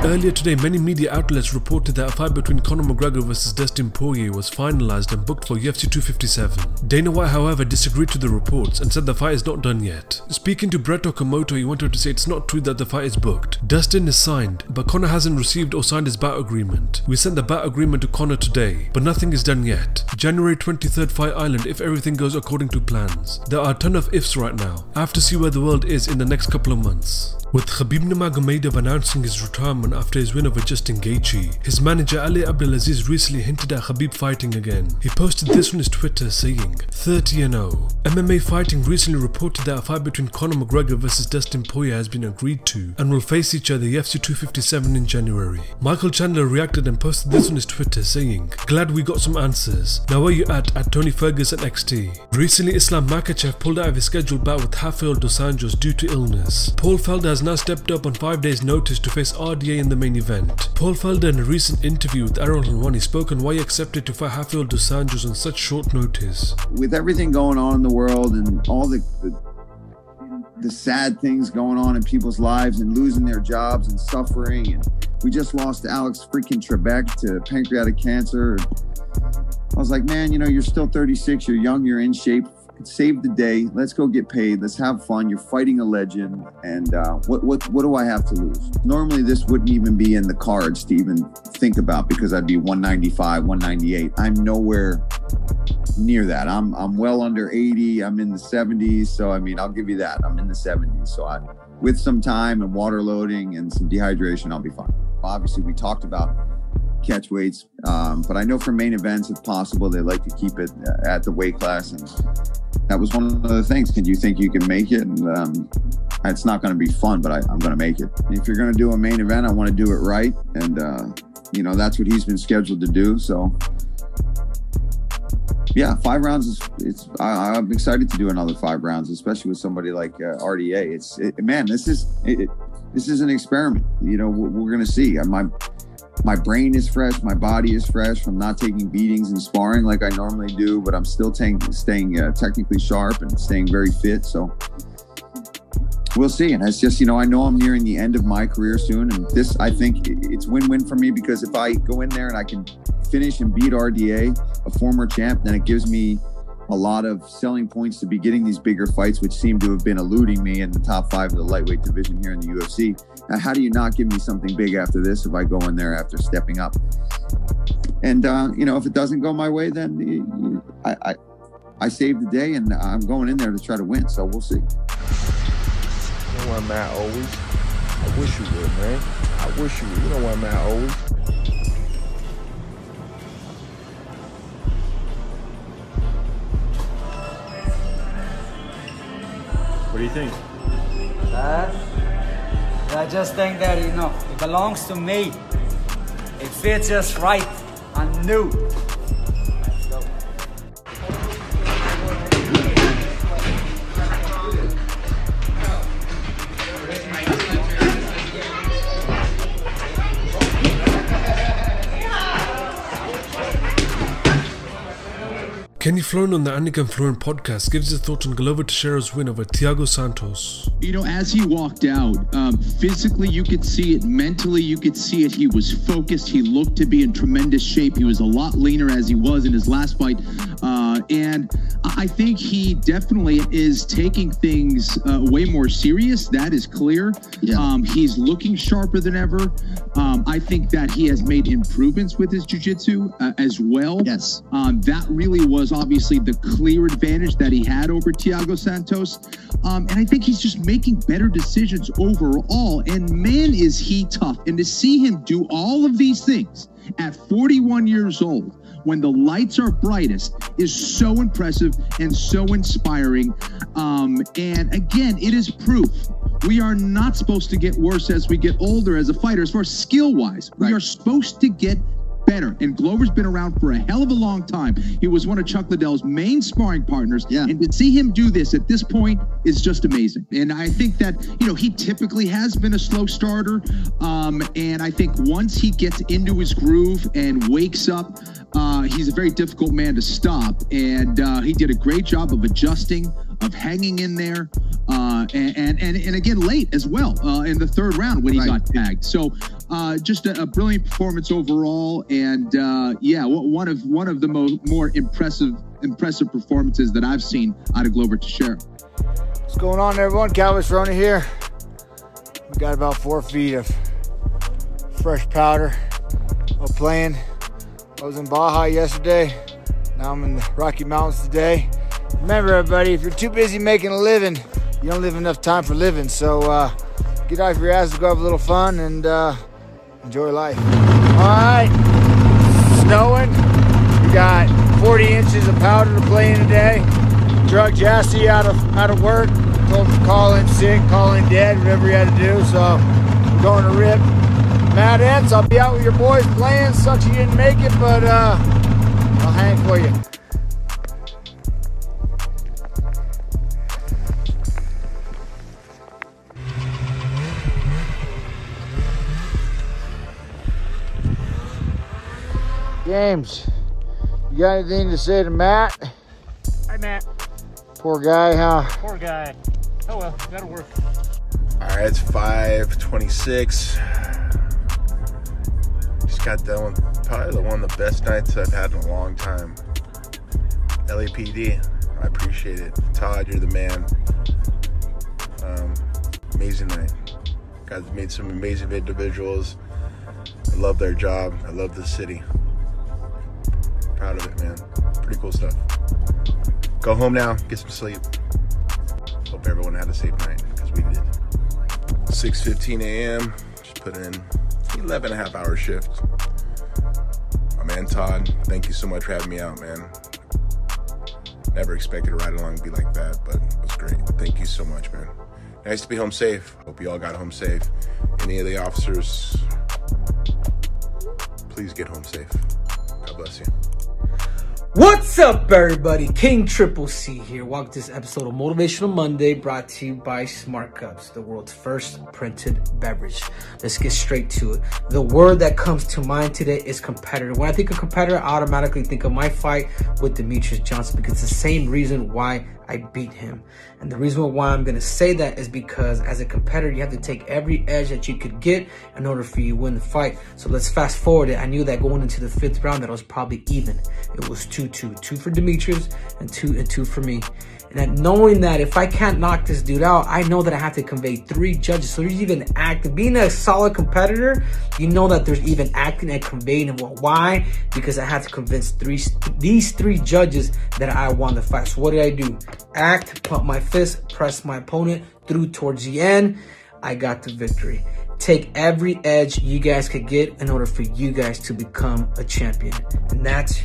Earlier today, many media outlets reported that a fight between Conor McGregor vs Dustin Poirier was finalized and booked for UFC 257. Dana White, however, disagreed to the reports and said the fight is not done yet. Speaking to Brett Okamoto, he wanted to say it's not true that the fight is booked. Dustin is signed, but Conor hasn't received or signed his bout agreement. We sent the bout agreement to Conor today, but nothing is done yet. January 23rd, Fight Island if everything goes according to plans. There are a ton of ifs right now. I have to see where the world is in the next couple of months. With Khabib Nurmagomedov announcing his retirement after his win over Justin Gaethje, his manager Ali Abdel Aziz recently hinted at Khabib fighting again. He posted this on his Twitter saying, 30-0. MMA Fighting recently reported that a fight between Conor McGregor vs Dustin Poirier has been agreed to and will face each other UFC 257 in January. Michael Chandler reacted and posted this on his Twitter saying, glad we got some answers. Now where you at Tony Ferguson XT? Recently Islam Makhachev pulled out of his scheduled bout with Rafael dos Anjos due to illness. Paul Felder has now stepped up on 5 days notice to face RDA in the main event. Paul Felder, in a recent interview with Aaron Helwani, spoke on why he accepted to fight Rafael dos Anjos on such short notice. With everything going on in the world and all the sad things going on in people's lives and losing their jobs and suffering, and we just lost Alex freaking Trebek to pancreatic cancer. I was like, man, you know, you're still 36, you're young, you're in shape. Save the day. Let's go get paid. Let's have fun. You're fighting a legend. And what do I have to lose? Normally, this wouldn't even be in the cards to even think about because I'd be 195, 198. I'm nowhere near that. I'm well under 80. I'm in the 70s. So, I mean, I'll give you that. I'm in the 70s. So with some time and water loading and some dehydration, I'll be fine. Obviously, we talked about catch weights, but I know for main events, if possible, they like to keep it at the weight class, and that was one of the things. Can you think you can make it? And it's not going to be fun, but I'm going to make it. If you're going to do a main event, I want to do it right, and you know, that's what he's been scheduled to do. So yeah, 5 rounds is I'm excited to do another 5 rounds, especially with somebody like RDA. Man, this is an experiment. You know, we're going to see. My brain is fresh, my body is fresh from not taking beatings and sparring like I normally do, but I'm still staying technically sharp and staying very fit. So we'll see. And it's just, you know, I know I'm nearing the end of my career soon, and this, I think it's win-win for me, because if I go in there and I can finish and beat RDA, a former champ, then it gives me a lot of selling points to be getting these bigger fights, which seem to have been eluding me in the top 5 of the lightweight division here in the UFC. Now, how do you not give me something big after this if I go in there after stepping up? And, you know, if it doesn't go my way, then I saved the day, and I'm going in there to try to win. So we'll see. You know where I'm at always? I wish you would, man. I wish you would. You know where I'm at always? What do you think? I just think that, you know, it belongs to me. It fits just right. I'm new. Let's go. Kenny Florin on the Annika and Florin podcast gives his thoughts on Glover Teixeira's win over Thiago Santos. You know, as he walked out, physically you could see it, mentally you could see it. He was focused. He looked to be in tremendous shape. He was a lot leaner as he was in his last fight. And I think he definitely is taking things way more serious. That is clear. Yeah. He's looking sharper than ever. I think that he has made improvements with his jiu-jitsu as well. Yes. That really was obviously the clear advantage that he had over Thiago Santos. And I think he's just making better decisions overall. And man, is he tough. And to see him do all of these things at 41 years old, when the lights are brightest, is so impressive and so inspiring. And again, it is proof. We are not supposed to get worse as we get older as a fighter, as far as skill-wise. Right. We are supposed to get better. And Glover's been around for a hell of a long time. He was one of Chuck Liddell's main sparring partners. Yeah. And to see him do this at this point is just amazing. And I think that, you know, he typically has been a slow starter. And I think once he gets into his groove and wakes up, he's a very difficult man to stop. And he did a great job of adjusting, of hanging in there, and again late as well in the third round when he got tagged. So just a brilliant performance overall, and yeah, one of the more impressive performances that I've seen out of Glover Teixeira. What's going on, everyone? Cowboys Rona here. We got about 4 feet of fresh powder while playing. I was in Baja yesterday. Now I'm in the Rocky Mountains today. Remember, everybody, if you're too busy making a living, you don't leave enough time for living. So get off your ass and go have a little fun and enjoy life. All right, snowing. We got 40 inches of powder to play in today. Drug Jassy out of work. Told him to call in sick, call in dead, whatever he had to do. So we're going to rip. Mad Ants, I'll be out with your boys playing. Sucks you didn't make it, but I'll hang for you. James, you got anything to say to Matt? Hi, Matt. Poor guy, huh? Poor guy. Oh well, gotta work. All right, it's 5:26. Just got done with probably one of the best nights I've had in a long time. LAPD, I appreciate it. Todd, you're the man. Amazing night. Guys made some amazing individuals. I love their job. I love the city. Proud of it, man. Pretty cool stuff. Go home now, get some sleep. Hope everyone had a safe night, because we did. 6:15 a.m. Just put in 11.5-hour shift. My man Todd, thank you so much for having me out, man. Never expected a ride along to be like that, but it was great. Thank you so much, man. Nice to be home safe. Hope you all got home safe. Any of the officers, please get home safe. God bless you. What's up, everybody? King Triple C here. Welcome to this episode of Motivational Monday, brought to you by Smart Cups, the world's first printed beverage. Let's get straight to it. The word that comes to mind today is competitor. When I think of competitor, I automatically think of my fight with Demetrius Johnson, because it's the same reason why I beat him. And the reason why I'm going to say that is because as a competitor, you have to take every edge that you could get in order for you to win the fight. So let's fast forward it. I knew that going into the 5th round that it was probably even. It was 2-2. 2 for Demetrius and 2 for me. And knowing that if I can't knock this dude out, I know that I have to convey 3 judges. So there's even acting. Being a solid competitor, you know that there's even acting and conveying. And why? Because I had to convince these 3 judges that I won the fight. So what did I do? Act, pump my fist, press my opponent through towards the end. I got the victory. Take every edge you guys could get in order for you guys to become a champion. And that's